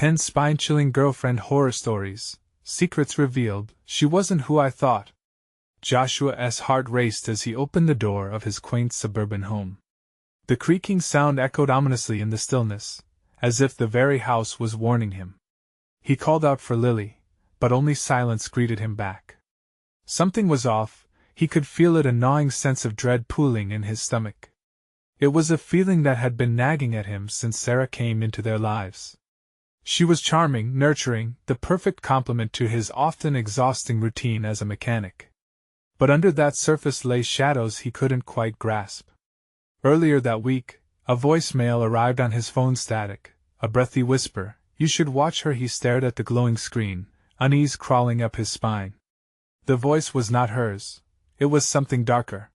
10 spine-chilling girlfriend horror stories. Secrets revealed, she wasn't who I thought. Joshua's heart raced as he opened the door of his quaint suburban home. The creaking sound echoed ominously in the stillness, as if the very house was warning him. He called out for Lily, but only silence greeted him back. Something was off, he could feel it, a gnawing sense of dread pooling in his stomach. It was a feeling that had been nagging at him since Sarah came into their lives. She was charming, nurturing, the perfect complement to his often exhausting routine as a mechanic. But under that surface lay shadows he couldn't quite grasp. Earlier that week, a voicemail arrived on his phone, static, a breathy whisper, "You should watch her." He stared at the glowing screen, unease crawling up his spine. The voice was not hers. It was something darker.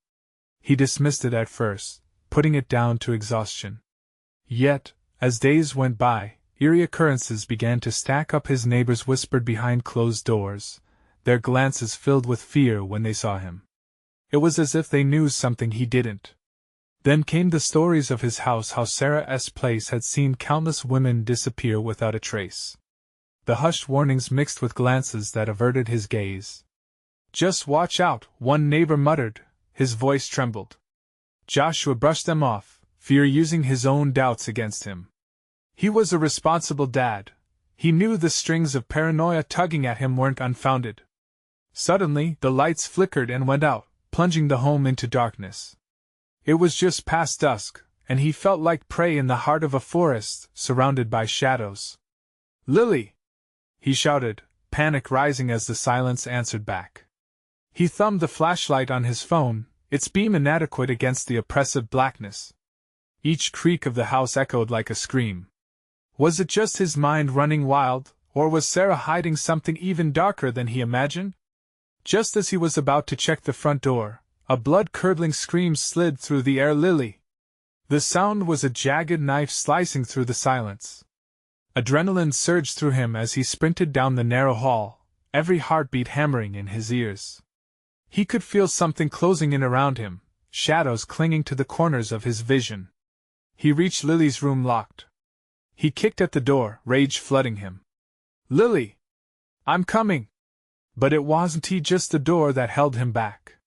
He dismissed it at first, putting it down to exhaustion. Yet, as days went by, eerie occurrences began to stack up. His neighbors whispered behind closed doors, their glances filled with fear when they saw him. It was as if they knew something he didn't. Then came the stories of his house, how Sarah's place had seen countless women disappear without a trace. The hushed warnings mixed with glances that averted his gaze. "Just watch out," one neighbor muttered, his voice trembled. Joshua brushed them off, fear using his own doubts against him. He was a responsible dad. He knew the strings of paranoia tugging at him weren't unfounded. Suddenly, the lights flickered and went out, plunging the home into darkness. It was just past dusk, and he felt like prey in the heart of a forest, surrounded by shadows. "Lily!" he shouted, panic rising as the silence answered back. He thumbed the flashlight on his phone, its beam inadequate against the oppressive blackness. Each creak of the house echoed like a scream. Was it just his mind running wild, or was Sarah hiding something even darker than he imagined? Just as he was about to check the front door, a blood-curdling scream slid through the air. "Lily!" The sound was a jagged knife slicing through the silence. Adrenaline surged through him as he sprinted down the narrow hall, every heartbeat hammering in his ears. He could feel something closing in around him, shadows clinging to the corners of his vision. He reached Lily's room, locked. He kicked at the door, rage flooding him. "Lily! I'm coming!" But it wasn't just the door that held him back.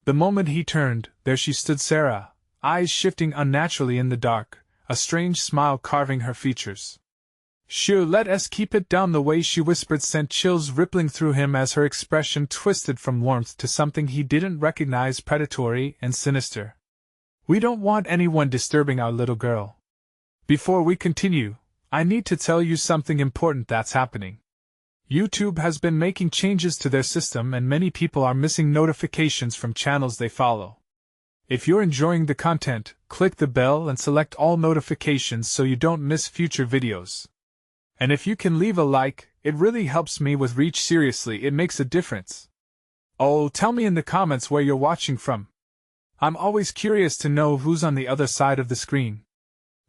The moment he turned, there she stood, Sarah, eyes shifting unnaturally in the dark, a strange smile carving her features. "Sure, let us keep it down." The way she whispered sent chills rippling through him as her expression twisted from warmth to something he didn't recognize, predatory and sinister. "We don't want anyone disturbing our little girl. Before we continue, I need to tell you something important that's happening. YouTube has been making changes to their system and many people are missing notifications from channels they follow. If you're enjoying the content, click the bell and select all notifications so you don't miss future videos. And if you can leave a like, it really helps me with reach. Seriously, it makes a difference. Oh, tell me in the comments where you're watching from. I'm always curious to know who's on the other side of the screen.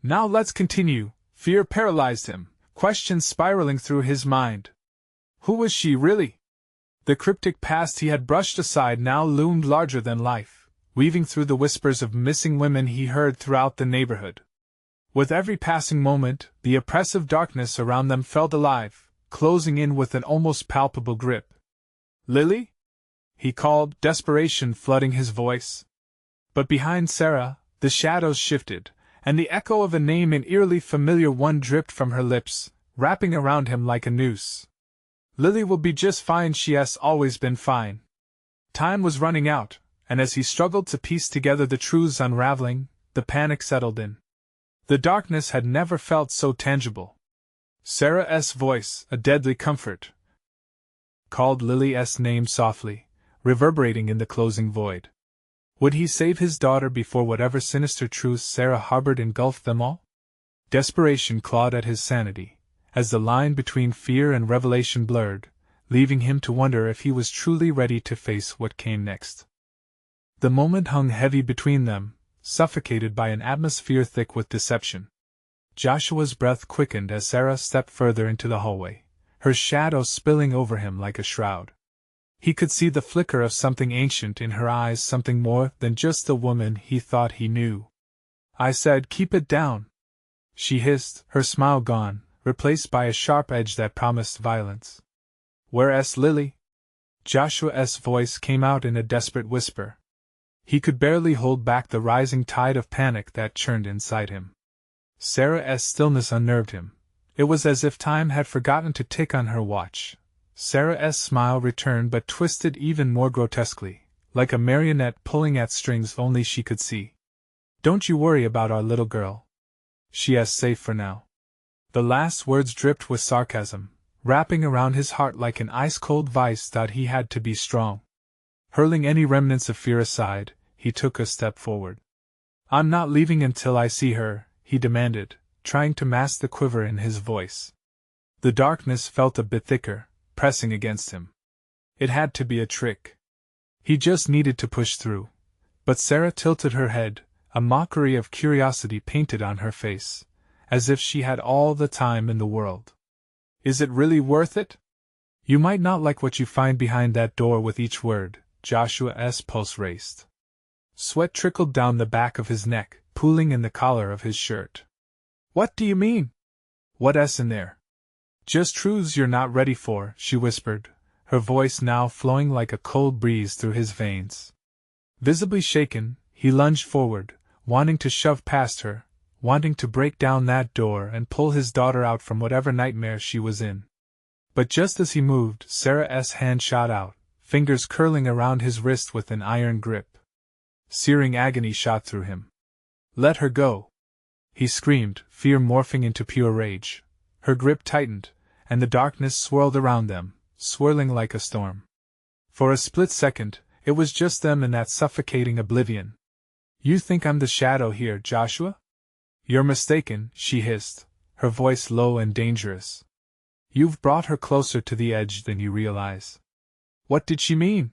Now let's continue. Fear paralyzed him, questions spiraling through his mind. Who was she really? The cryptic past he had brushed aside now loomed larger than life, weaving through the whispers of missing women he heard throughout the neighborhood. With every passing moment, the oppressive darkness around them felt alive, closing in with an almost palpable grip. "Lily?" he called, desperation flooding his voice. But behind Sarah, the shadows shifted, and the echo of a name, an eerily familiar one, dripped from her lips, wrapping around him like a noose. "Lily will be just fine. She has always been fine." Time was running out, and as he struggled to piece together the truths unraveling, the panic settled in. The darkness had never felt so tangible. Sarah's voice, a deadly comfort, called Lily's name softly, reverberating in the closing void. Would he save his daughter before whatever sinister truths Sarah harbored engulfed them all? Desperation clawed at his sanity, as the line between fear and revelation blurred, leaving him to wonder if he was truly ready to face what came next. The moment hung heavy between them, suffocated by an atmosphere thick with deception. Joshua's breath quickened as Sarah stepped further into the hallway, her shadow spilling over him like a shroud. He could see the flicker of something ancient in her eyes, something more than just the woman he thought he knew. "I said keep it down," she hissed, her smile gone, replaced by a sharp edge that promised violence. "Where's Lily?" Joshua's voice came out in a desperate whisper. He could barely hold back the rising tide of panic that churned inside him. Sarah's stillness unnerved him. It was as if time had forgotten to tick on her watch. Sarah's smile returned but twisted even more grotesquely, like a marionette pulling at strings only she could see. "Don't you worry about our little girl. She is safe for now." The last words dripped with sarcasm, wrapping around his heart like an ice-cold vice that he had to be strong. Hurling any remnants of fear aside, he took a step forward. "I'm not leaving until I see her," he demanded, trying to mask the quiver in his voice. The darkness felt a bit thicker, pressing against him. It had to be a trick. He just needed to push through. But Sarah tilted her head, a mockery of curiosity painted on her face, as if she had all the time in the world. "Is it really worth it? You might not like what you find behind that door." With each word, Joshua's pulse raced. Sweat trickled down the back of his neck, pooling in the collar of his shirt. "What do you mean? What's in there?" "Just truths you're not ready for," she whispered, her voice now flowing like a cold breeze through his veins. Visibly shaken, he lunged forward, wanting to shove past her, wanting to break down that door and pull his daughter out from whatever nightmare she was in. But just as he moved, Sarah's hand shot out, fingers curling around his wrist with an iron grip. Searing agony shot through him. "Let her go!" he screamed, fear morphing into pure rage. Her grip tightened, and the darkness swirled around them, swirling like a storm. For a split second, it was just them in that suffocating oblivion. "You think I'm the shadow here, Joshua? You're mistaken," she hissed, her voice low and dangerous. "You've brought her closer to the edge than you realize." What did she mean?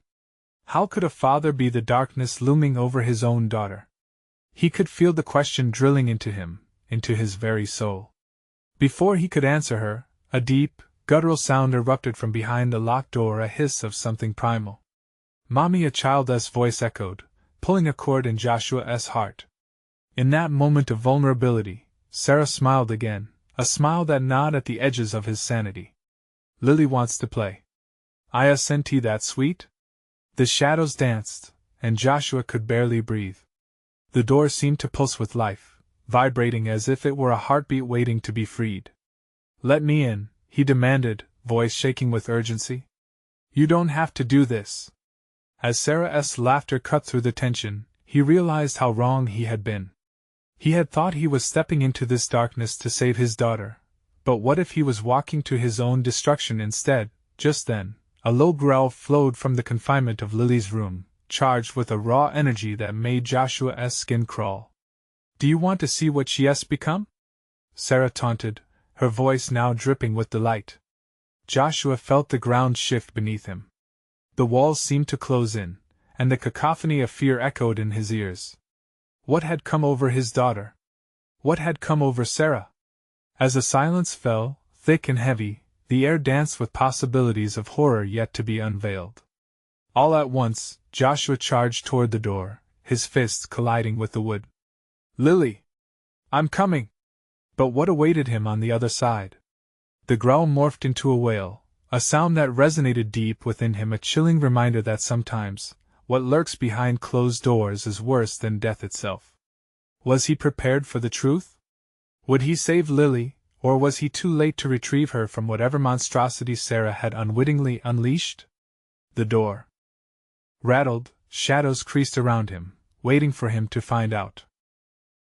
How could a father be the darkness looming over his own daughter? He could feel the question drilling into him, into his very soul. Before he could answer her, a deep, guttural sound erupted from behind the locked door, a hiss of something primal. "Mommy," a child's voice echoed, pulling a chord in Joshua's heart. In that moment of vulnerability, Sarah smiled again, a smile that gnawed at the edges of his sanity. "Lily wants to play. Isn't that sweet?" The shadows danced, and Joshua could barely breathe. The door seemed to pulse with life, vibrating as if it were a heartbeat waiting to be freed. "Let me in," he demanded, voice shaking with urgency. "You don't have to do this." As Sarah's laughter cut through the tension, he realized how wrong he had been. He had thought he was stepping into this darkness to save his daughter, but what if he was walking to his own destruction instead? Just then, a low growl flowed from the confinement of Lily's room, charged with a raw energy that made Joshua's skin crawl. "Do you want to see what she has become?" Sarah taunted, her voice now dripping with delight. Joshua felt the ground shift beneath him. The walls seemed to close in, and the cacophony of fear echoed in his ears. What had come over his daughter? What had come over Sarah? As the silence fell, thick and heavy, the air danced with possibilities of horror yet to be unveiled. All at once, Joshua charged toward the door, his fists colliding with the wood. "Lily! I'm coming!" But what awaited him on the other side? The growl morphed into a wail, a sound that resonated deep within him, a chilling reminder that sometimes, what lurks behind closed doors is worse than death itself. Was he prepared for the truth? Would he save Lily, or was he too late to retrieve her from whatever monstrosity Sarah had unwittingly unleashed? The door rattled, shadows creased around him, waiting for him to find out.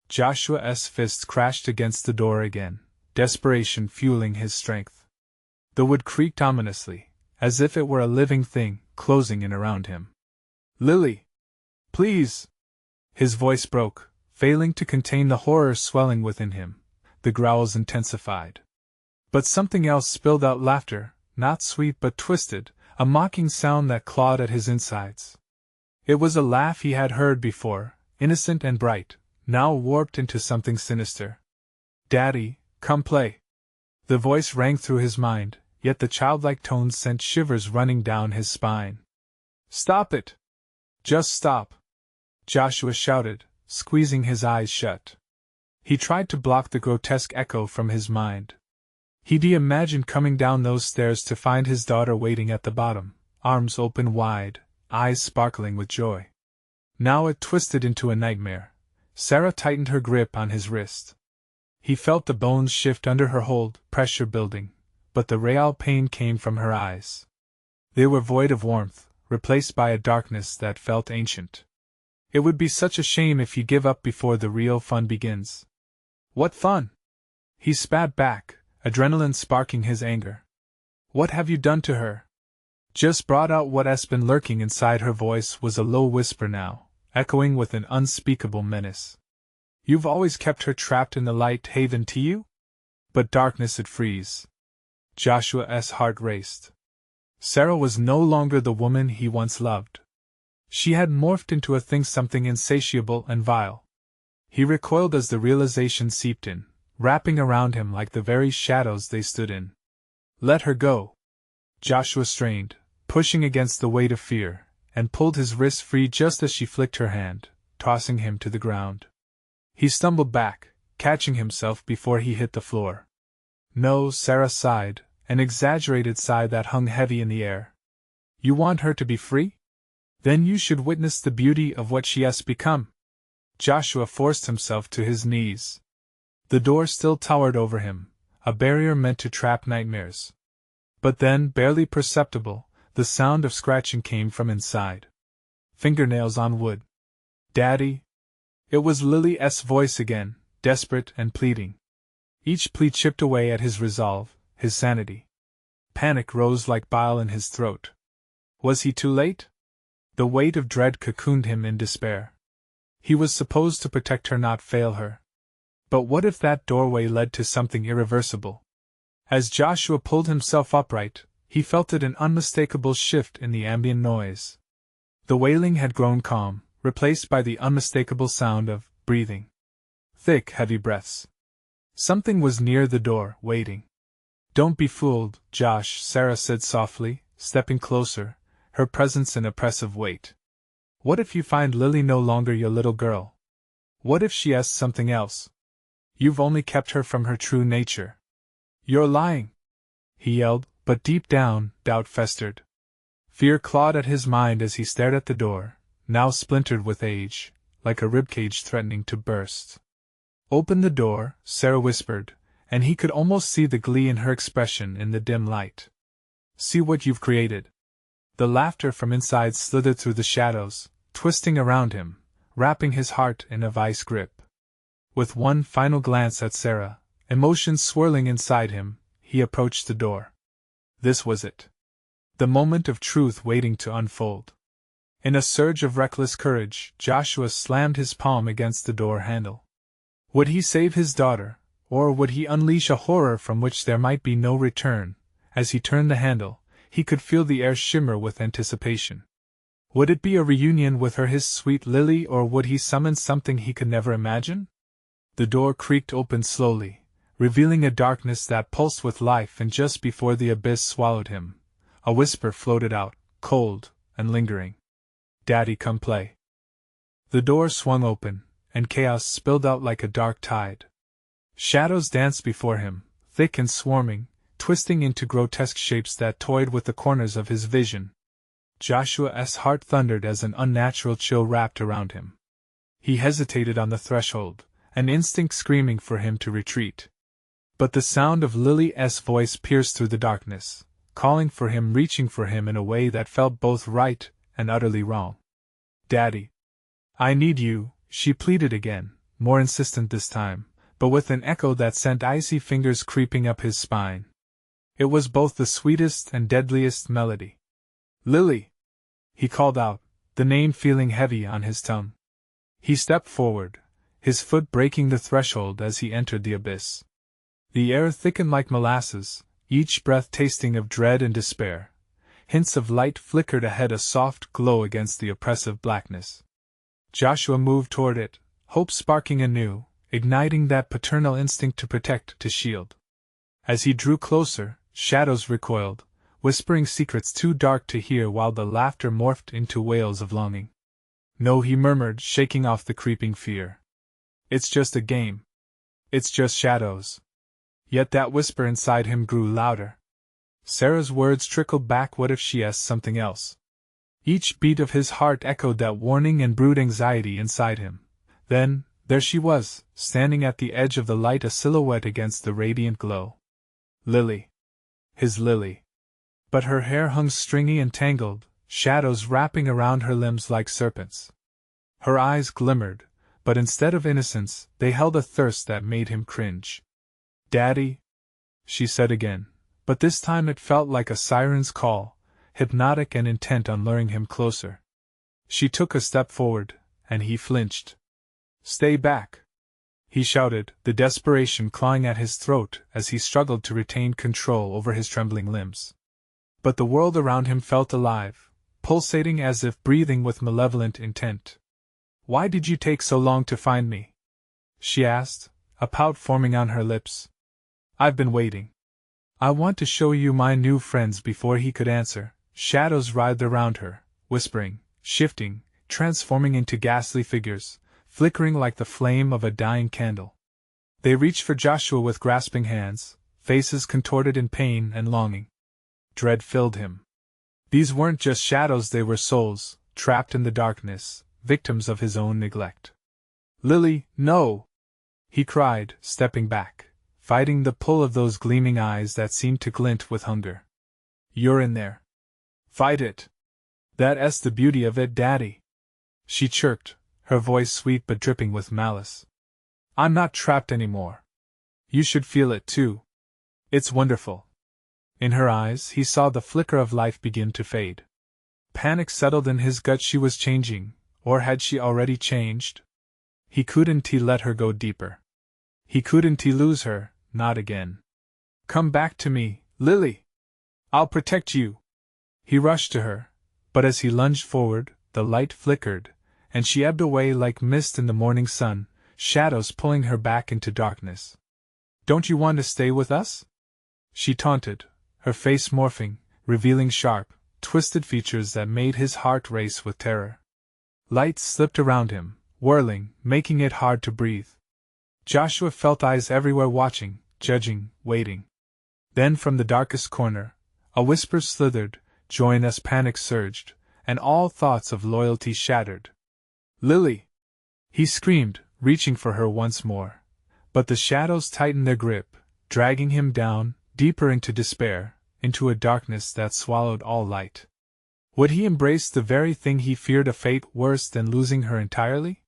Joshua's fists crashed against the door again, desperation fueling his strength. The wood creaked ominously, as if it were a living thing, closing in around him. "Lily! Please!" His voice broke, failing to contain the horror swelling within him. The growls intensified. But something else spilled out, laughter, not sweet but twisted, a mocking sound that clawed at his insides. It was a laugh he had heard before, innocent and bright, now warped into something sinister. "Daddy, come play." The voice rang through his mind, yet the childlike tones sent shivers running down his spine. "Stop it! Just stop!" Joshua shouted, squeezing his eyes shut. He tried to block the grotesque echo from his mind. He'd imagined coming down those stairs to find his daughter waiting at the bottom, arms open wide, eyes sparkling with joy. Now it twisted into a nightmare. Sarah tightened her grip on his wrist. He felt the bones shift under her hold, pressure building, but the real pain came from her eyes. They were void of warmth, replaced by a darkness that felt ancient. It would be such a shame if he'd give up before the real fun begins. What fun? He spat back, adrenaline sparking his anger. What have you done to her? Just brought out what's been lurking inside her voice was a low whisper now, echoing with an unspeakable menace. You've always kept her trapped in the light haven to you? But darkness would freeze. Joshua's heart raced. Sarah was no longer the woman he once loved. She had morphed into a thing, something insatiable and vile. He recoiled as the realization seeped in, wrapping around him like the very shadows they stood in. Let her go. Joshua strained, pushing against the weight of fear, and pulled his wrist free just as she flicked her hand, tossing him to the ground. He stumbled back, catching himself before he hit the floor. No, Sarah sighed, an exaggerated sigh that hung heavy in the air. You want her to be free? Then you should witness the beauty of what she has become. Joshua forced himself to his knees. The door still towered over him, a barrier meant to trap nightmares. But then, barely perceptible, the sound of scratching came from inside. Fingernails on wood. Daddy? It was Lily's voice again, desperate and pleading. Each plea chipped away at his resolve, his sanity. Panic rose like bile in his throat. Was he too late? The weight of dread cocooned him in despair. He was supposed to protect her, not fail her. But what if that doorway led to something irreversible? As Joshua pulled himself upright, he felt an unmistakable shift in the ambient noise. The wailing had grown calm, replaced by the unmistakable sound of breathing. Thick, heavy breaths. Something was near the door, waiting. Don't be fooled, Josh, Sarah said softly, stepping closer, her presence an oppressive weight. What if you find Lily no longer your little girl? What if she asks something else? You've only kept her from her true nature. You're lying, he yelled, but deep down, doubt festered. Fear clawed at his mind as he stared at the door, now splintered with age, like a ribcage threatening to burst. Open the door, Sarah whispered, and he could almost see the glee in her expression in the dim light. See what you've created. The laughter from inside slithered through the shadows, twisting around him, wrapping his heart in a vice grip. With one final glance at Sarah, emotions swirling inside him, he approached the door. This was it. The moment of truth waiting to unfold. In a surge of reckless courage, Joshua slammed his palm against the door handle. Would he save his daughter, or would he unleash a horror from which there might be no return? As he turned the handle, he could feel the air shimmer with anticipation. Would it be a reunion with her, his sweet Lily, or would he summon something he could never imagine? The door creaked open slowly, revealing a darkness that pulsed with life, and just before the abyss swallowed him, a whisper floated out, cold and lingering. Daddy, come play. The door swung open, and chaos spilled out like a dark tide. Shadows danced before him, thick and swarming, twisting into grotesque shapes that toyed with the corners of his vision. Joshua's heart thundered as an unnatural chill wrapped around him. He hesitated on the threshold, an instinct screaming for him to retreat. But the sound of Lily's voice pierced through the darkness, calling for him, reaching for him in a way that felt both right and utterly wrong. Daddy. I need you, she pleaded again, more insistent this time, but with an echo that sent icy fingers creeping up his spine. It was both the sweetest and deadliest melody. Lily! He called out, the name feeling heavy on his tongue. He stepped forward, his foot breaking the threshold as he entered the abyss. The air thickened like molasses, each breath tasting of dread and despair. Hints of light flickered ahead, a soft glow against the oppressive blackness. Joshua moved toward it, hope sparking anew, igniting that paternal instinct to protect, to shield. As he drew closer, shadows recoiled, whispering secrets too dark to hear, while the laughter morphed into wails of longing. No, he murmured, shaking off the creeping fear. It's just a game. It's just shadows. Yet that whisper inside him grew louder. Sarah's words trickled back. What if she asked something else? Each beat of his heart echoed that warning and brewed anxiety inside him. Then, there she was, standing at the edge of the light, a silhouette against the radiant glow. Lily. His Lily. But her hair hung stringy and tangled, shadows wrapping around her limbs like serpents. Her eyes glimmered, but instead of innocence, they held a thirst that made him cringe. "Daddy," she said again, but this time it felt like a siren's call, hypnotic and intent on luring him closer. She took a step forward, and he flinched. "Stay back!" he shouted, the desperation clawing at his throat as he struggled to retain control over his trembling limbs. But the world around him felt alive, pulsating as if breathing with malevolent intent. "Why did you take so long to find me?" she asked, a pout forming on her lips. "I've been waiting. I want to show you my new friends." Before he could answer, shadows writhed around her, whispering, shifting, transforming into ghastly figures, flickering like the flame of a dying candle. They reached for Joshua with grasping hands, faces contorted in pain and longing. Dread filled him. These weren't just shadows, they were souls, trapped in the darkness, victims of his own neglect. "Lily, no!" he cried, stepping back, fighting the pull of those gleaming eyes that seemed to glint with hunger. "You're in there. Fight it. That's the beauty of it, Daddy," she chirped, her voice sweet but dripping with malice. "I'm not trapped anymore. You should feel it too. It's wonderful." In her eyes he saw the flicker of life begin to fade. Panic settled in his gut. She was changing, or had she already changed? He couldn't let her go deeper. He couldn't lose her, not again. "Come back to me, Lily! I'll protect you!" He rushed to her, but as he lunged forward, the light flickered, and she ebbed away like mist in the morning sun, shadows pulling her back into darkness. "Don't you want to stay with us?" she taunted, her face morphing, revealing sharp, twisted features that made his heart race with terror. Light slipped around him, whirling, making it hard to breathe. Joshua felt eyes everywhere watching, judging, waiting. Then from the darkest corner, a whisper slithered, join us. Panic surged, and all thoughts of loyalty shattered. "Lily!" he screamed, reaching for her once more. But the shadows tightened their grip, dragging him down, deeper into despair, into a darkness that swallowed all light. Would he embrace the very thing he feared, a fate worse than losing her entirely?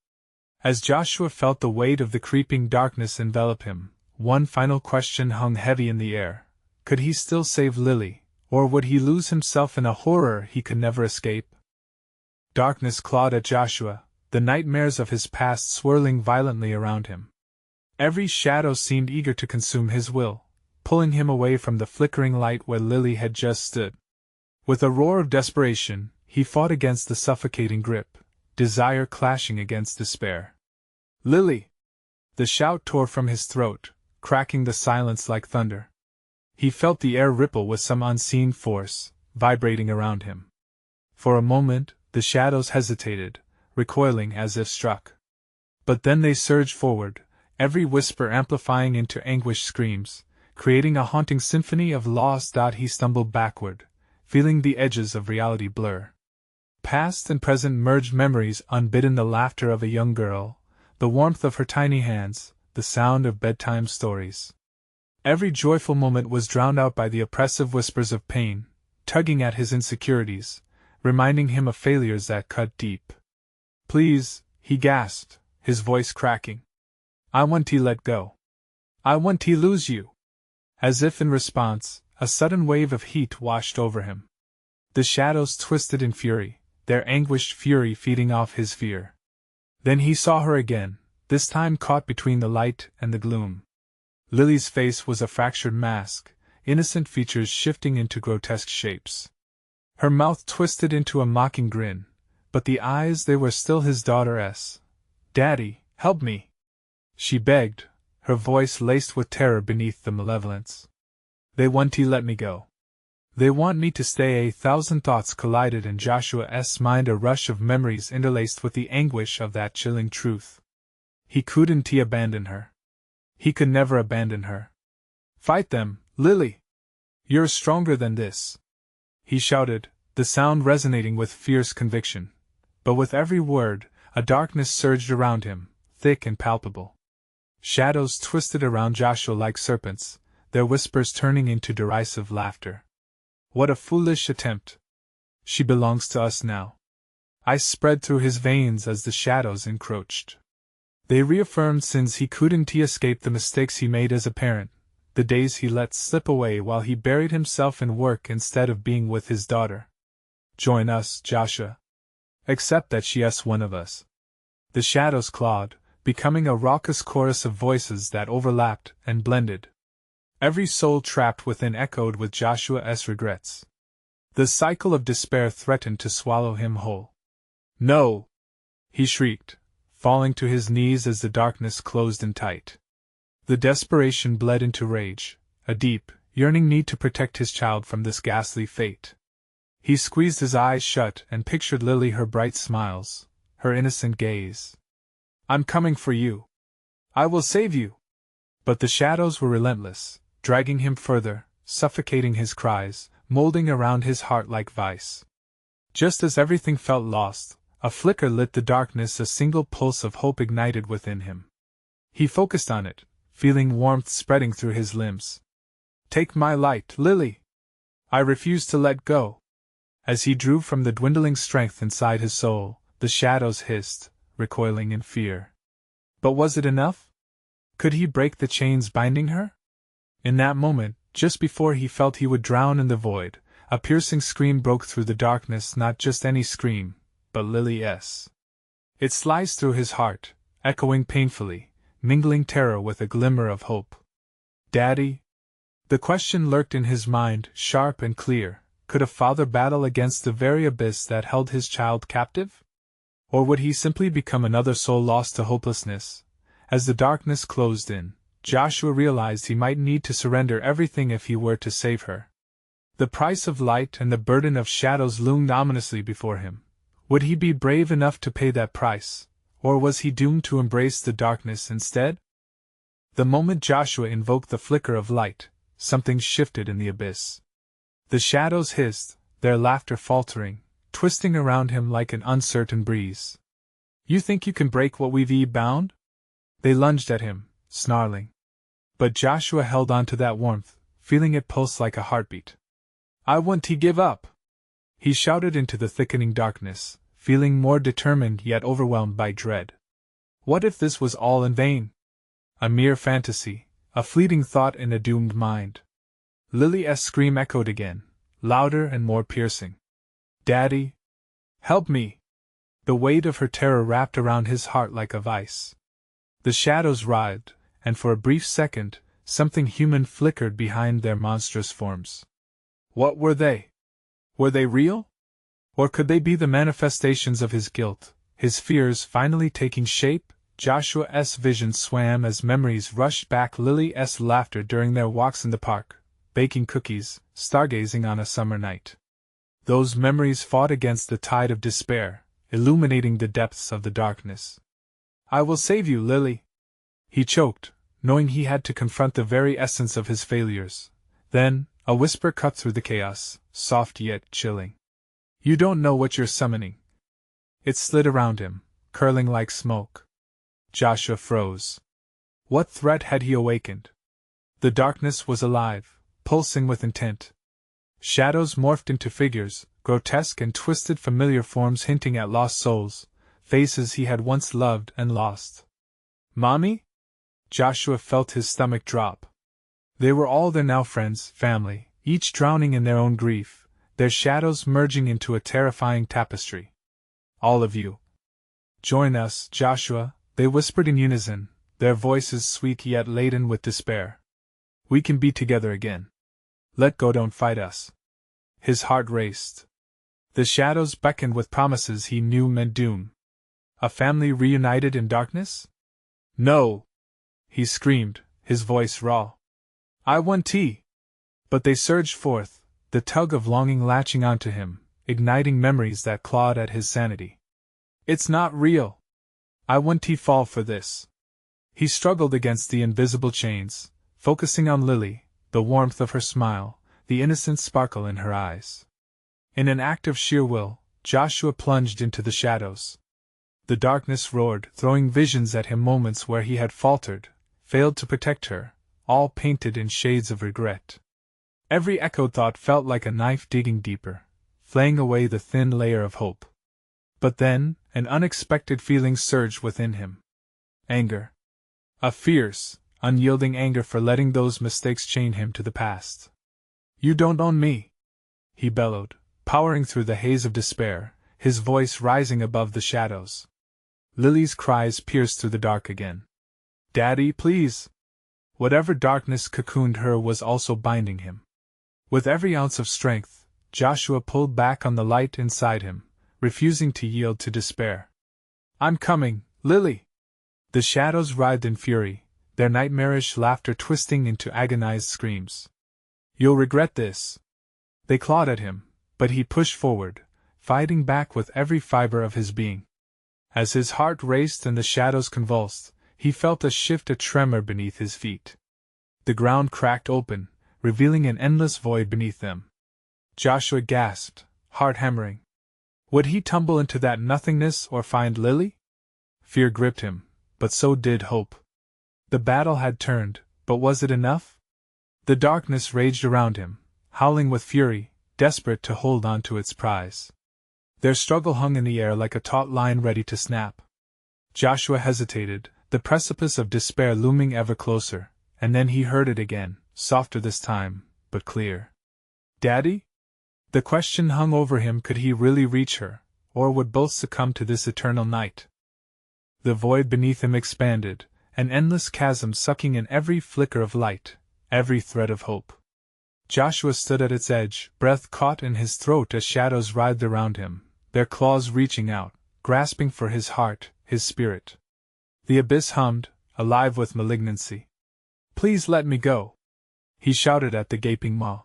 As Joshua felt the weight of the creeping darkness envelop him, one final question hung heavy in the air. Could he still save Lily, or would he lose himself in a horror he could never escape? Darkness clawed at Joshua, the nightmares of his past swirling violently around him. Every shadow seemed eager to consume his will, pulling him away from the flickering light where Lily had just stood. With a roar of desperation, he fought against the suffocating grip, desire clashing against despair. "Lily!" The shout tore from his throat, cracking the silence like thunder. He felt the air ripple with some unseen force, vibrating around him. For a moment, the shadows hesitated, recoiling as if struck. But then they surged forward, every whisper amplifying into anguished screams, creating a haunting symphony of loss. He stumbled backward, feeling the edges of reality blur. Past and present merged, memories unbidden, the laughter of a young girl, the warmth of her tiny hands, the sound of bedtime stories. Every joyful moment was drowned out by the oppressive whispers of pain, tugging at his insecurities, reminding him of failures that cut deep. "Please," he gasped, his voice cracking. "I want to let go. I want to lose you." As if in response, a sudden wave of heat washed over him. The shadows twisted in fury, their anguished fury feeding off his fear. Then he saw her again, this time caught between the light and the gloom. Lily's face was a fractured mask, innocent features shifting into grotesque shapes. Her mouth twisted into a mocking grin, but the eyes, they were still his daughter's. "Daddy, help me!" she begged, her voice laced with terror beneath the malevolence. "They want to let me go. They want me to stay." 1,000 thoughts collided in Joshua's mind, a rush of memories interlaced with the anguish of that chilling truth. He couldn't abandon her. He could never abandon her. Fight them, Lily! You're stronger than this! He shouted, the sound resonating with fierce conviction. But with every word, a darkness surged around him, thick and palpable. Shadows twisted around Joshua like serpents, their whispers turning into derisive laughter. What a foolish attempt! She belongs to us now. Ice spread through his veins as the shadows encroached. They reaffirmed since he couldn't escape the mistakes he made as a parent, the days he let slip away while he buried himself in work instead of being with his daughter. Join us, Joshua. Accept that she's one of us. The shadows clawed, becoming a raucous chorus of voices that overlapped and blended. Every soul trapped within echoed with Joshua's regrets. The cycle of despair threatened to swallow him whole. No! He shrieked, falling to his knees as the darkness closed in tight. The desperation bled into rage, a deep, yearning need to protect his child from this ghastly fate. He squeezed his eyes shut and pictured Lily, her bright smiles, her innocent gaze. I'm coming for you. I will save you! But the shadows were relentless, dragging him further, suffocating his cries, molding around his heart like vice. Just as everything felt lost, a flicker lit the darkness, a single pulse of hope ignited within him. He focused on it, feeling warmth spreading through his limbs. Take my light, Lily! I refuse to let go! As he drew from the dwindling strength inside his soul, the shadows hissed, recoiling in fear. But was it enough? Could he break the chains binding her? In that moment, just before he felt he would drown in the void, a piercing scream broke through the darkness, not just any scream, but Lily's. It sliced through his heart, echoing painfully, mingling terror with a glimmer of hope. Daddy? The question lurked in his mind, sharp and clear. Could a father battle against the very abyss that held his child captive? Or would he simply become another soul lost to hopelessness? As the darkness closed in, Joshua realized he might need to surrender everything if he were to save her. The price of light and the burden of shadows loomed ominously before him. Would he be brave enough to pay that price, or was he doomed to embrace the darkness instead? The moment Joshua invoked the flicker of light, something shifted in the abyss. The shadows hissed, their laughter faltering, twisting around him like an uncertain breeze. You think you can break what we've bound? They lunged at him, snarling. But Joshua held on to that warmth, feeling it pulse like a heartbeat. I won't give up! He shouted into the thickening darkness, feeling more determined yet overwhelmed by dread. What if this was all in vain? A mere fantasy, a fleeting thought in a doomed mind. Lily's scream echoed again, louder and more piercing. Daddy! Help me! The weight of her terror wrapped around his heart like a vice. The shadows writhed, and for a brief second, something human flickered behind their monstrous forms. What were they? Were they real? Or could they be the manifestations of his guilt, his fears finally taking shape? Joshua's vision swam as memories rushed back. Lily's laughter during their walks in the park, baking cookies, stargazing on a summer night. Those memories fought against the tide of despair, illuminating the depths of the darkness. I will save you, Lily! He choked, knowing he had to confront the very essence of his failures. Then, a whisper cut through the chaos, soft yet chilling. You don't know what you're summoning. It slid around him, curling like smoke. Joshua froze. What threat had he awakened? The darkness was alive, pulsing with intent. Shadows morphed into figures, grotesque and twisted, familiar forms hinting at lost souls, faces he had once loved and lost. Mommy? Joshua felt his stomach drop. They were all their now friends, family, each drowning in their own grief, their shadows merging into a terrifying tapestry. All of you. Join us, Joshua, they whispered in unison, their voices sweet yet laden with despair. We can be together again. Let go, don't fight us. His heart raced. The shadows beckoned with promises he knew meant doom. A family reunited in darkness? No! He screamed, his voice raw. I want tea! But they surged forth, the tug of longing latching onto him, igniting memories that clawed at his sanity. It's not real! I won't fall for this. He struggled against the invisible chains, focusing on Lily, the warmth of her smile, the innocent sparkle in her eyes. In an act of sheer will, Joshua plunged into the shadows. The darkness roared, throwing visions at him, moments where he had faltered, failed to protect her, all painted in shades of regret. Every echoed thought felt like a knife digging deeper, flaying away the thin layer of hope. But then, an unexpected feeling surged within him. Anger. A fierce, unyielding anger for letting those mistakes chain him to the past. "You don't own me!" he bellowed, powering through the haze of despair, his voice rising above the shadows. Lily's cries pierced through the dark again. "Daddy, please!" Whatever darkness cocooned her was also binding him. With every ounce of strength, Joshua pulled back on the light inside him, refusing to yield to despair. "I'm coming, Lily!" The shadows writhed in fury, their nightmarish laughter twisting into agonized screams. "You'll regret this!" They clawed at him, but he pushed forward, fighting back with every fiber of his being. As his heart raced and the shadows convulsed, he felt a shift, a tremor beneath his feet. The ground cracked open, revealing an endless void beneath them. Joshua gasped, heart hammering. Would he tumble into that nothingness or find Lily? Fear gripped him, but so did hope. The battle had turned, but was it enough? The darkness raged around him, howling with fury, desperate to hold on to its prize. Their struggle hung in the air like a taut line ready to snap. Joshua hesitated, the precipice of despair looming ever closer, and then he heard it again, softer this time, but clear. "Daddy?" The question hung over him. Could he really reach her, or would both succumb to this eternal night? The void beneath him expanded, an endless chasm sucking in every flicker of light, every thread of hope. Joshua stood at its edge, breath caught in his throat as shadows writhed around him, their claws reaching out, grasping for his heart, his spirit. The abyss hummed, alive with malignancy. "Please let me go!" he shouted at the gaping maw.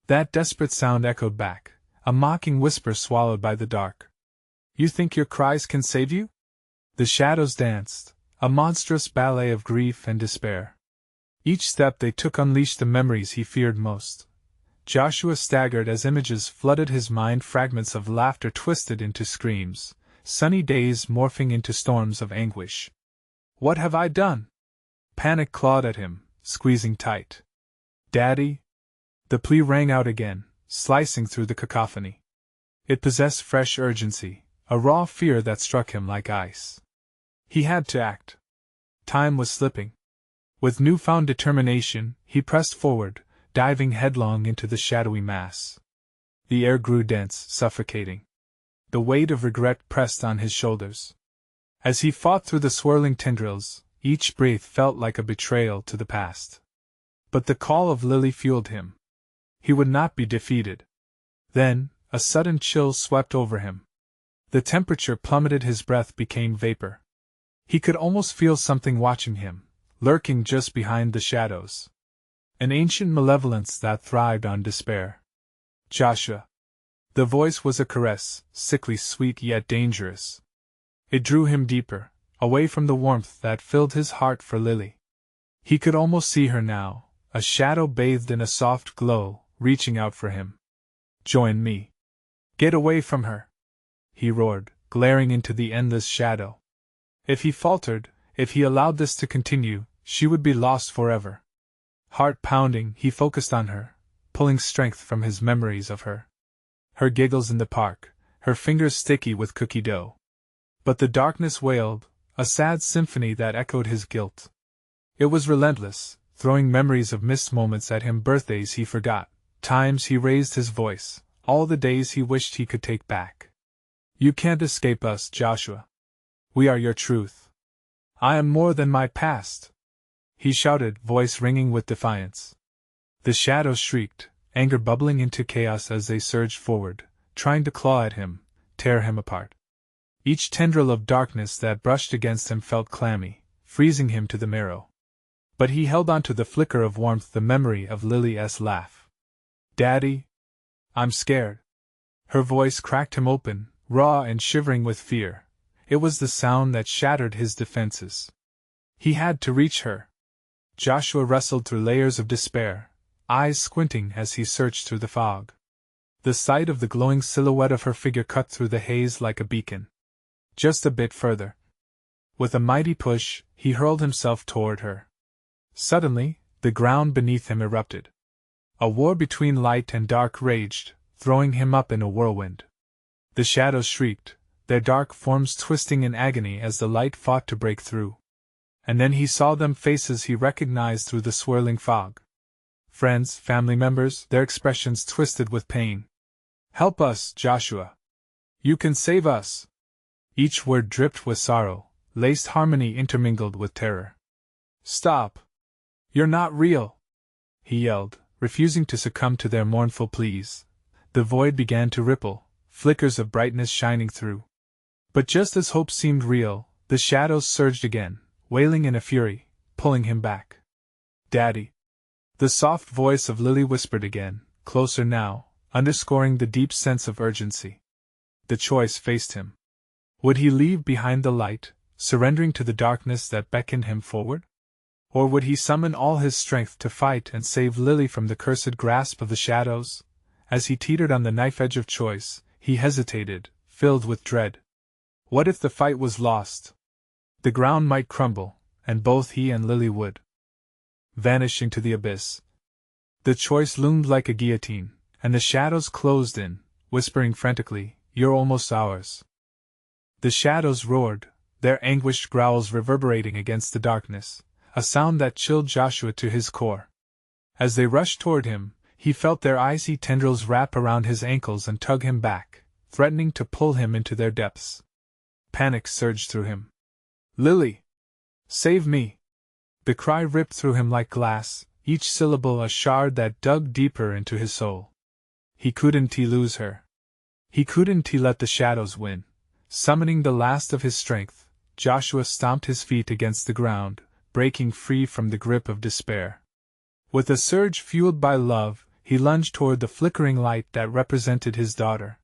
That desperate sound echoed back, a mocking whisper swallowed by the dark. "You think your cries can save you?" The shadows danced, a monstrous ballet of grief and despair. Each step they took unleashed the memories he feared most. Joshua staggered as images flooded his mind, fragments of laughter twisted into screams, sunny days morphing into storms of anguish. "What have I done?" Panic clawed at him, squeezing tight. "Daddy?" The plea rang out again, slicing through the cacophony. It possessed fresh urgency, a raw fear that struck him like ice. He had to act. Time was slipping. With newfound determination, he pressed forward, diving headlong into the shadowy mass. The air grew dense, suffocating. The weight of regret pressed on his shoulders. As he fought through the swirling tendrils, each breath felt like a betrayal to the past. But the call of Lily fueled him. He would not be defeated. Then, a sudden chill swept over him. The temperature plummeted, his breath became vapor. He could almost feel something watching him, lurking just behind the shadows. An ancient malevolence that thrived on despair. "Joshua." The voice was a caress, sickly sweet yet dangerous. It drew him deeper, away from the warmth that filled his heart for Lily. He could almost see her now, a shadow bathed in a soft glow, reaching out for him. "Join me. Get away from her!" he roared, glaring into the endless shadow. If he faltered, if he allowed this to continue, she would be lost forever. Heart pounding, he focused on her, pulling strength from his memories of her. Her giggles in the park, her fingers sticky with cookie dough. But the darkness wailed, a sad symphony that echoed his guilt. It was relentless, throwing memories of missed moments at him, birthdays he forgot, times he raised his voice, all the days he wished he could take back. "You can't escape us, Joshua. We are your truth. I am more than my past," he shouted, voice ringing with defiance. The shadows shrieked, anger bubbling into chaos as they surged forward, trying to claw at him, tear him apart. Each tendril of darkness that brushed against him felt clammy, freezing him to the marrow. But he held on to the flicker of warmth, the memory of Lily's laugh. "Daddy? I'm scared." Her voice cracked him open, raw and shivering with fear. It was the sound that shattered his defenses. He had to reach her. Joshua wrestled through layers of despair, eyes squinting as he searched through the fog. The sight of the glowing silhouette of her figure cut through the haze like a beacon. Just a bit further. With a mighty push, he hurled himself toward her. Suddenly, the ground beneath him erupted. A war between light and dark raged, throwing him up in a whirlwind. The shadows shrieked, their dark forms twisting in agony as the light fought to break through. And then he saw them, faces he recognized through the swirling fog. Friends, family members, their expressions twisted with pain. "Help us, Joshua! You can save us!" Each word dripped with sorrow, laced harmony intermingled with terror. "Stop! You're not real!" he yelled, refusing to succumb to their mournful pleas. The void began to ripple, flickers of brightness shining through. But just as hope seemed real, the shadows surged again, wailing in a fury, pulling him back. "Daddy!" The soft voice of Lily whispered again, closer now, underscoring the deep sense of urgency. The choice faced him. Would he leave behind the light, surrendering to the darkness that beckoned him forward? Or would he summon all his strength to fight and save Lily from the cursed grasp of the shadows? As he teetered on the knife edge of choice, he hesitated, filled with dread. What if the fight was lost? The ground might crumble, and both he and Lily would vanish into the abyss. The choice loomed like a guillotine, and the shadows closed in, whispering frantically, "You're almost ours." The shadows roared, their anguished growls reverberating against the darkness, a sound that chilled Joshua to his core. As they rushed toward him, he felt their icy tendrils wrap around his ankles and tug him back, threatening to pull him into their depths. Panic surged through him. "Lily! Save me!" The cry ripped through him like glass, each syllable a shard that dug deeper into his soul. He couldn't lose her. He couldn't let the shadows win. Summoning the last of his strength, Joshua stomped his feet against the ground, breaking free from the grip of despair. With a surge fueled by love, he lunged toward the flickering light that represented his daughter.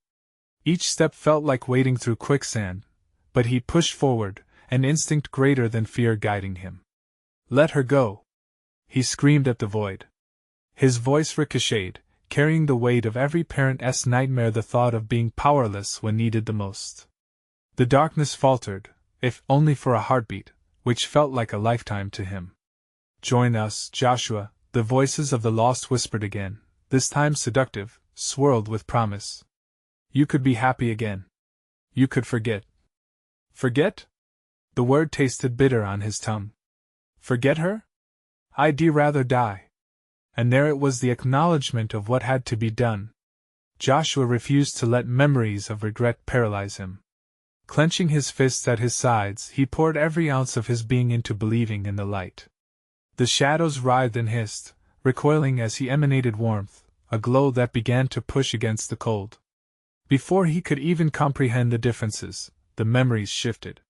Each step felt like wading through quicksand, but he pushed forward, an instinct greater than fear guiding him. "Let her go!" he screamed at the void. His voice ricocheted, carrying the weight of every parent's nightmare, the thought of being powerless when needed the most. The darkness faltered, if only for a heartbeat, which felt like a lifetime to him. "Join us, Joshua," the voices of the lost whispered again, this time seductive, swirled with promise. "You could be happy again. You could forget." Forget? The word tasted bitter on his tongue. Forget her? I'd rather die. And there it was, the acknowledgement of what had to be done. Joshua refused to let memories of regret paralyze him. Clenching his fists at his sides, he poured every ounce of his being into believing in the light. The shadows writhed and hissed, recoiling as he emanated warmth, a glow that began to push against the cold. Before he could even comprehend the differences, the memories shifted.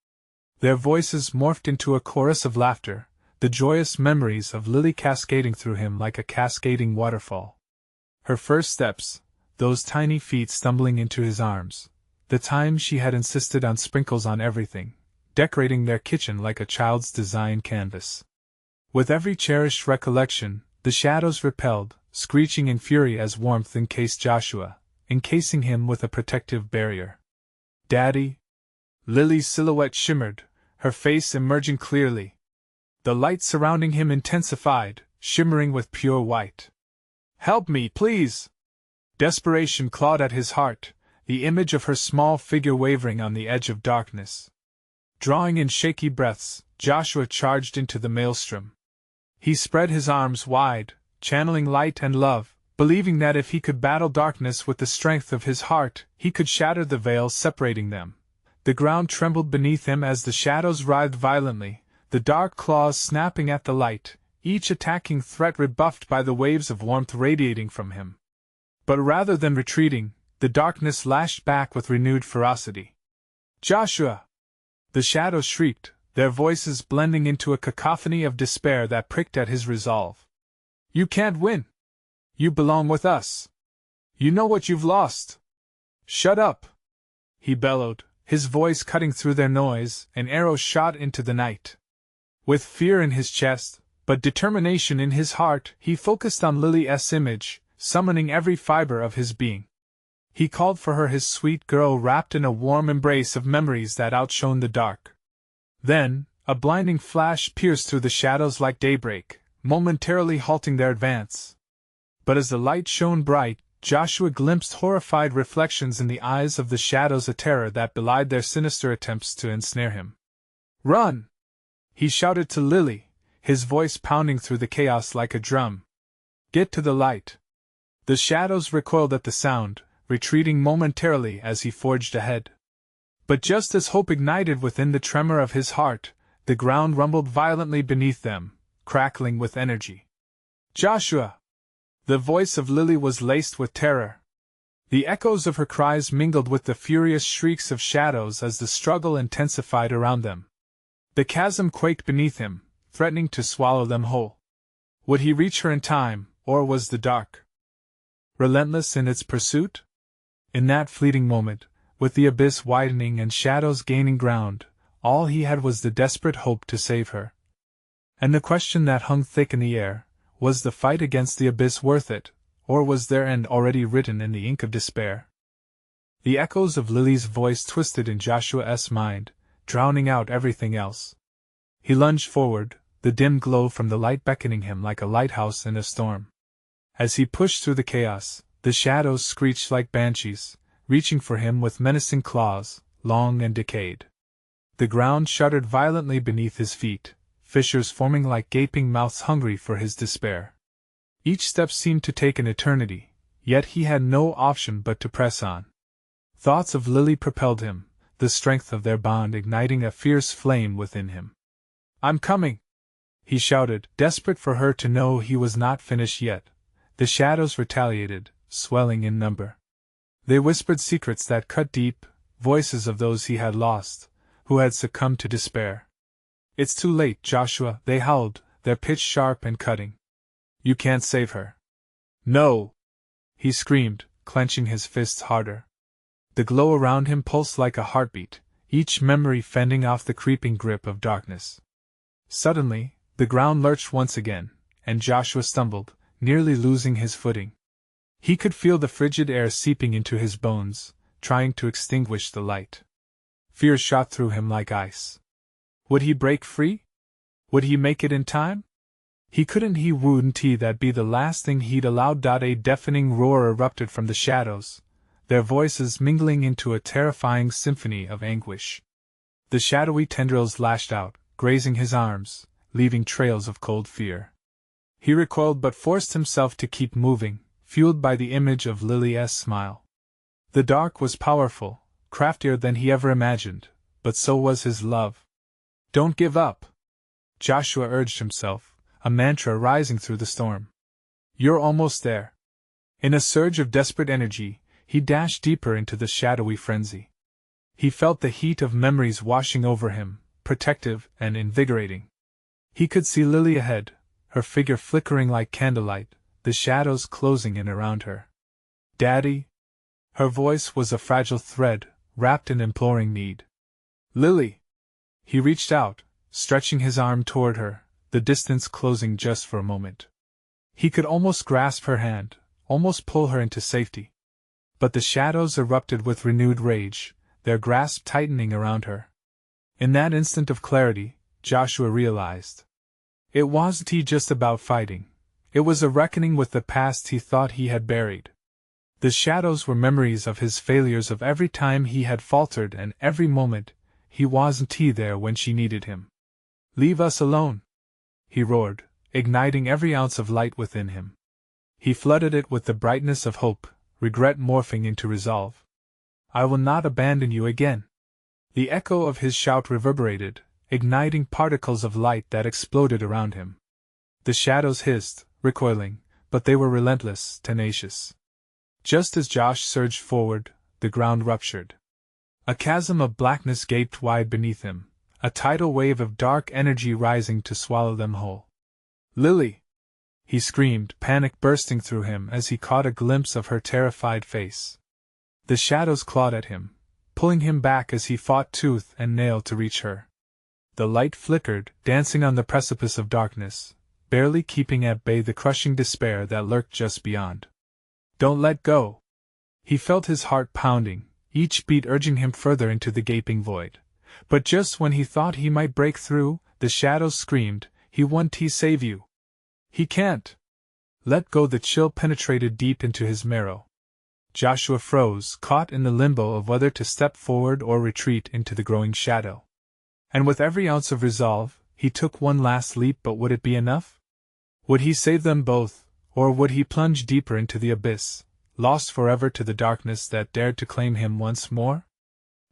Their voices morphed into a chorus of laughter, the joyous memories of Lily cascading through him like a cascading waterfall. Her first steps, those tiny feet stumbling into his arms, the time she had insisted on sprinkles on everything, decorating their kitchen like a child's design canvas. With every cherished recollection, the shadows repelled, screeching in fury as warmth encased Joshua, encasing him with a protective barrier. "Daddy!" Lily's silhouette shimmered, her face emerging clearly. The light surrounding him intensified, shimmering with pure white. "Help me, please!" Desperation clawed at his heart, the image of her small figure wavering on the edge of darkness. Drawing in shaky breaths, Joshua charged into the maelstrom. He spread his arms wide, channeling light and love, believing that if he could battle darkness with the strength of his heart, he could shatter the veil separating them. The ground trembled beneath him as the shadows writhed violently, the dark claws snapping at the light, each attacking threat rebuffed by the waves of warmth radiating from him. But rather than retreating, the darkness lashed back with renewed ferocity. "Joshua!" The shadows shrieked, their voices blending into a cacophony of despair that pricked at his resolve. "You can't win! You belong with us! You know what you've lost! Shut up!" he bellowed, his voice cutting through their noise. An arrow shot into the night. With fear in his chest, but determination in his heart, he focused on Lily's image, summoning every fiber of his being. He called for her, his sweet girl wrapped in a warm embrace of memories that outshone the dark. Then, a blinding flash pierced through the shadows like daybreak, momentarily halting their advance. But as the light shone bright, Joshua glimpsed horrified reflections in the eyes of the shadows, a terror that belied their sinister attempts to ensnare him. "Run!" he shouted to Lily, his voice pounding through the chaos like a drum. "Get to the light!" The shadows recoiled at the sound, retreating momentarily as he forged ahead. But just as hope ignited within the tremor of his heart, the ground rumbled violently beneath them, crackling with energy. "Joshua!" The voice of Lily was laced with terror. The echoes of her cries mingled with the furious shrieks of shadows as the struggle intensified around them. The chasm quaked beneath him, threatening to swallow them whole. Would he reach her in time, or was the dark relentless in its pursuit? In that fleeting moment, with the abyss widening and shadows gaining ground, all he had was the desperate hope to save her. And the question that hung thick in the air, was the fight against the abyss worth it, or was their end already written in the ink of despair? The echoes of Lily's voice twisted in Joshua's mind, drowning out everything else. He lunged forward, the dim glow from the light beckoning him like a lighthouse in a storm. As he pushed through the chaos, the shadows screeched like banshees, reaching for him with menacing claws, long and decayed. The ground shuddered violently beneath his feet, fissures forming like gaping mouths hungry for his despair. Each step seemed to take an eternity, yet he had no option but to press on. Thoughts of Lily propelled him, the strength of their bond igniting a fierce flame within him. "I'm coming!" he shouted, desperate for her to know he was not finished yet. The shadows retaliated, swelling in number. They whispered secrets that cut deep, voices of those he had lost, who had succumbed to despair. "It's too late, Joshua," they howled, their pitch sharp and cutting. "You can't save her." "No!" he screamed, clenching his fists harder. The glow around him pulsed like a heartbeat, each memory fending off the creeping grip of darkness. Suddenly, the ground lurched once again, and Joshua stumbled, nearly losing his footing. He could feel the frigid air seeping into his bones, trying to extinguish the light. Fear shot through him like ice. Would he break free? Would he make it in time? Wouldn't that be the last thing he'd allowed? A deafening roar erupted from the shadows, their voices mingling into a terrifying symphony of anguish. The shadowy tendrils lashed out, grazing his arms, leaving trails of cold fear. He recoiled but forced himself to keep moving, fueled by the image of Lily's smile. The dark was powerful, craftier than he ever imagined, but so was his love. "Don't give up," Joshua urged himself, a mantra rising through the storm. "You're almost there." In a surge of desperate energy, he dashed deeper into the shadowy frenzy. He felt the heat of memories washing over him, protective and invigorating. He could see Lily ahead, her figure flickering like candlelight, the shadows closing in around her. "Daddy?" Her voice was a fragile thread, wrapped in imploring need. "Lily!" He reached out, stretching his arm toward her, the distance closing just for a moment. He could almost grasp her hand, almost pull her into safety. But the shadows erupted with renewed rage, their grasp tightening around her. In that instant of clarity, Joshua realized. It wasn't just about fighting. It was a reckoning with the past he thought he had buried. The shadows were memories of his failures, of every time he had faltered and every moment he wasn't there when she needed him. "Leave us alone!" he roared, igniting every ounce of light within him. He flooded it with the brightness of hope, regret morphing into resolve. "I will not abandon you again." The echo of his shout reverberated, igniting particles of light that exploded around him. The shadows hissed, recoiling, but they were relentless, tenacious. Just as Josh surged forward, the ground ruptured. A chasm of blackness gaped wide beneath him, a tidal wave of dark energy rising to swallow them whole. "Lily!" he screamed, panic bursting through him as he caught a glimpse of her terrified face. The shadows clawed at him, pulling him back as he fought tooth and nail to reach her. The light flickered, dancing on the precipice of darkness, barely keeping at bay the crushing despair that lurked just beyond. Don't let go! He felt his heart pounding, each beat urging him further into the gaping void. But just when he thought he might break through, the shadows screamed, "He won't save you! He can't!" Let go! The chill penetrated deep into his marrow. Joshua froze, caught in the limbo of whether to step forward or retreat into the growing shadow. And with every ounce of resolve, he took one last leap. But would it be enough? Would he save them both, or would he plunge deeper into the abyss, lost forever to the darkness that dared to claim him once more?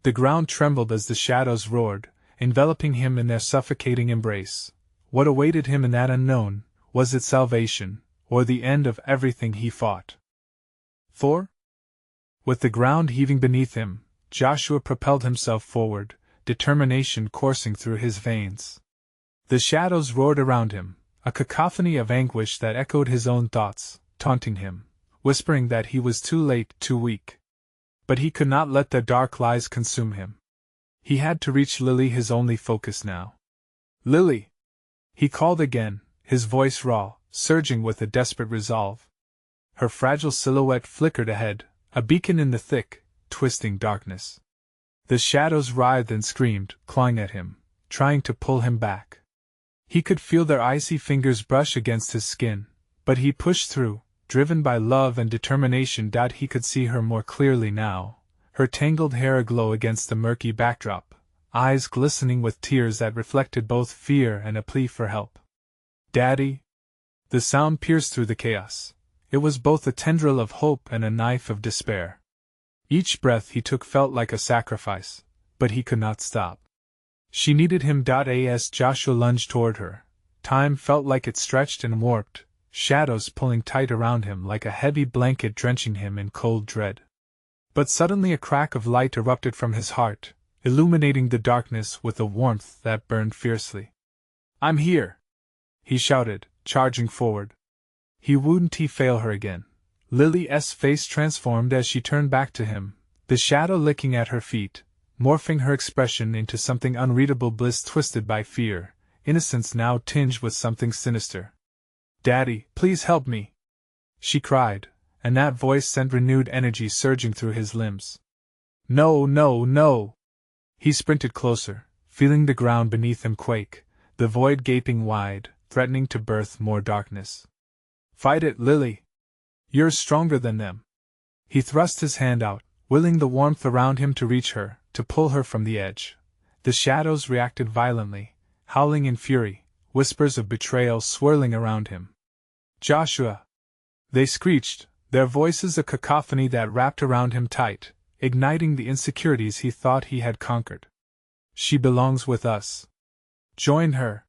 The ground trembled as the shadows roared, enveloping him in their suffocating embrace. What awaited him in that unknown? Was it salvation, or the end of everything he fought for? With the ground heaving beneath him, Joshua propelled himself forward, determination coursing through his veins. The shadows roared around him, a cacophony of anguish that echoed his own thoughts, taunting him, whispering that he was too late, too weak. But he could not let their dark lies consume him. He had to reach Lily, his only focus now. "Lily!" he called again, his voice raw, surging with a desperate resolve. Her fragile silhouette flickered ahead, a beacon in the thick, twisting darkness. The shadows writhed and screamed, clawing at him, trying to pull him back. He could feel their icy fingers brush against his skin, but he pushed through, driven by love and determination. He could see her more clearly now, her tangled hair aglow against the murky backdrop, eyes glistening with tears that reflected both fear and a plea for help. "Daddy!" The sound pierced through the chaos. It was both a tendril of hope and a knife of despair. Each breath he took felt like a sacrifice, but he could not stop. She needed him. As Joshua lunged toward her, time felt like it stretched and warped, shadows pulling tight around him like a heavy blanket drenching him in cold dread. But suddenly a crack of light erupted from his heart, illuminating the darkness with a warmth that burned fiercely. "I'm here!" he shouted, charging forward. He wouldn't fail her again. Lily's face transformed as she turned back to him, the shadow licking at her feet, morphing her expression into something unreadable, bliss twisted by fear, innocence now tinged with something sinister. "Daddy, please help me!" she cried, and that voice sent renewed energy surging through his limbs. "No, no, no!" He sprinted closer, feeling the ground beneath him quake, the void gaping wide, threatening to birth more darkness. "Fight it, Lily! You're stronger than them!" He thrust his hand out, willing the warmth around him to reach her, to pull her from the edge. The shadows reacted violently, howling in fury, whispers of betrayal swirling around him. "Joshua!" they screeched, their voices a cacophony that wrapped around him tight, igniting the insecurities he thought he had conquered. "She belongs with us. Join her!"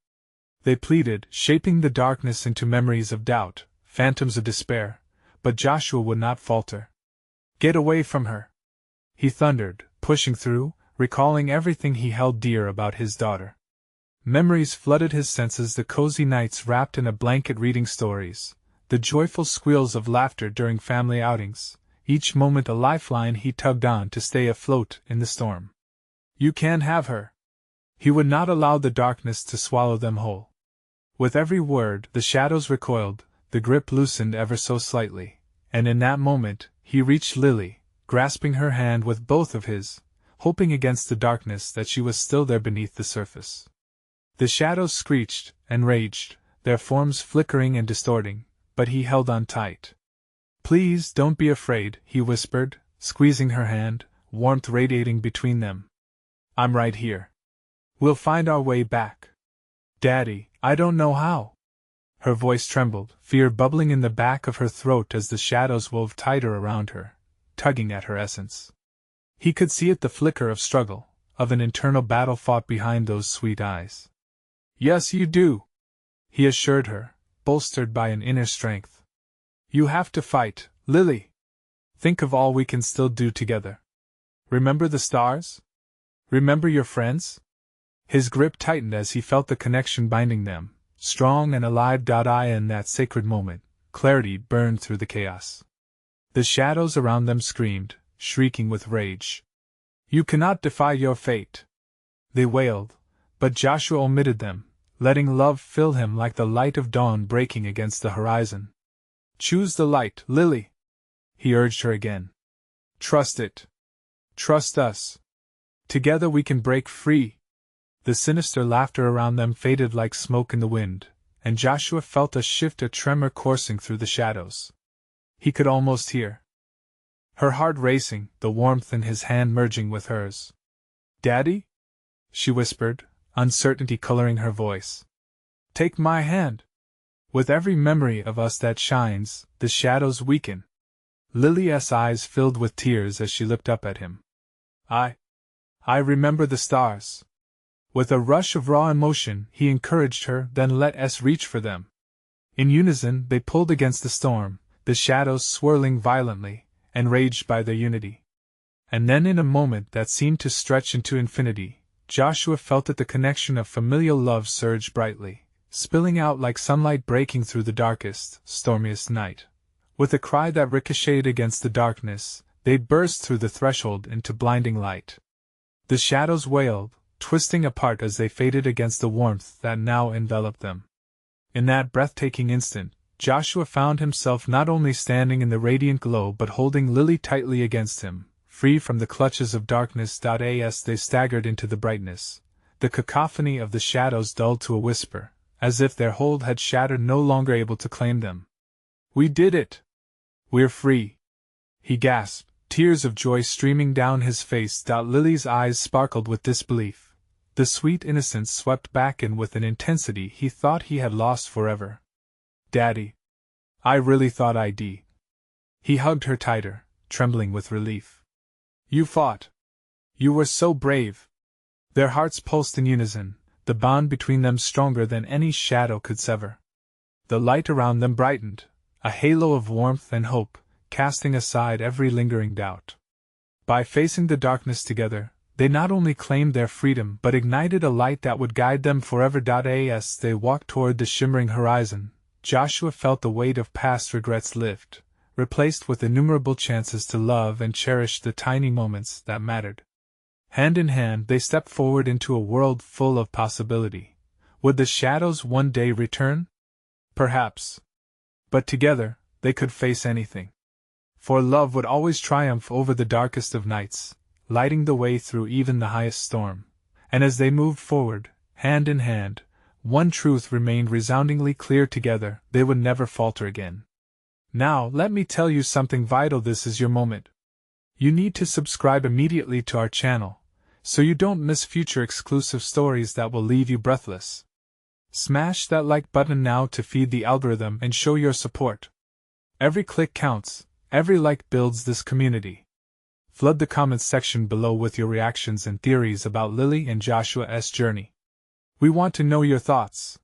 they pleaded, shaping the darkness into memories of doubt, phantoms of despair, but Joshua would not falter. "Get away from her!" he thundered, pushing through, recalling everything he held dear about his daughter. Memories flooded his senses, the cozy nights wrapped in a blanket reading stories, the joyful squeals of laughter during family outings, each moment a lifeline he tugged on to stay afloat in the storm. "You can't have her!" He would not allow the darkness to swallow them whole. With every word, the shadows recoiled, the grip loosened ever so slightly, and in that moment, he reached Lily, grasping her hand with both of his, hoping against the darkness that she was still there beneath the surface. The shadows screeched and raged, their forms flickering and distorting, but he held on tight. "Please don't be afraid," he whispered, squeezing her hand, warmth radiating between them. "I'm right here. We'll find our way back." "Daddy, I don't know how." Her voice trembled, fear bubbling in the back of her throat as the shadows wove tighter around her, tugging at her essence. He could see it, the flicker of struggle, of an internal battle fought behind those sweet eyes. "Yes, you do," he assured her, bolstered by an inner strength. "You have to fight, Lily. Think of all we can still do together. Remember the stars? Remember your friends?" His grip tightened as he felt the connection binding them, strong and alive. In that sacred moment, clarity burned through the chaos. The shadows around them screamed, shrieking with rage. "You cannot defy your fate!" they wailed, but Joshua omitted them, letting love fill him like the light of dawn breaking against the horizon. Choose the light, Lily, he urged her again. Trust it. Trust us. Together we can break free. The sinister laughter around them faded like smoke in the wind, and Joshua felt a tremor coursing through the shadows. He could almost hear her heart racing, the warmth in his hand merging with hers. Daddy? She whispered, uncertainty coloring her voice. Take my hand. With every memory of us that shines, the shadows weaken. Lily's eyes filled with tears as she looked up at him. I remember the stars. With a rush of raw emotion, he encouraged her, then let us reach for them. In unison, they pulled against the storm, the shadows swirling violently, enraged by their unity. And then, in a moment that seemed to stretch into infinity, Joshua felt that the connection of familial love surged brightly, spilling out like sunlight breaking through the darkest, stormiest night. With a cry that ricocheted against the darkness, they burst through the threshold into blinding light. The shadows wailed, twisting apart as they faded against the warmth that now enveloped them. In that breathtaking instant, Joshua found himself not only standing in the radiant glow but holding Lily tightly against him, free from the clutches of darkness. As they staggered into the brightness, the cacophony of the shadows dulled to a whisper, as if their hold had shattered, no longer able to claim them. We did it! We're free! He gasped, tears of joy streaming down his face. Lily's eyes sparkled with disbelief. The sweet innocence swept back in with an intensity he thought he had lost forever. Daddy! I really thought I'd. He hugged her tighter, trembling with relief. You fought. You were so brave. Their hearts pulsed in unison, the bond between them stronger than any shadow could sever. The light around them brightened, a halo of warmth and hope, casting aside every lingering doubt. By facing the darkness together, they not only claimed their freedom but ignited a light that would guide them forever. As they walked toward the shimmering horizon, Joshua felt the weight of past regrets lift, replaced with innumerable chances to love and cherish the tiny moments that mattered. Hand in hand, they stepped forward into a world full of possibility. Would the shadows one day return? Perhaps. But together, they could face anything. For love would always triumph over the darkest of nights, lighting the way through even the highest storm. And as they moved forward, hand in hand, one truth remained resoundingly clear: together, they would never falter again. Now, let me tell you something vital. This is your moment. You need to subscribe immediately to our channel, so you don't miss future exclusive stories that will leave you breathless. Smash that like button now to feed the algorithm and show your support. Every click counts, every like builds this community. Flood the comments section below with your reactions and theories about Lily and Joshua's journey. We want to know your thoughts.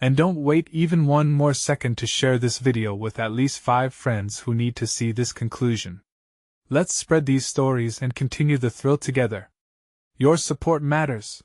And don't wait even one more second to share this video with at least 5 friends who need to see this conclusion. Let's spread these stories and continue the thrill together. Your support matters.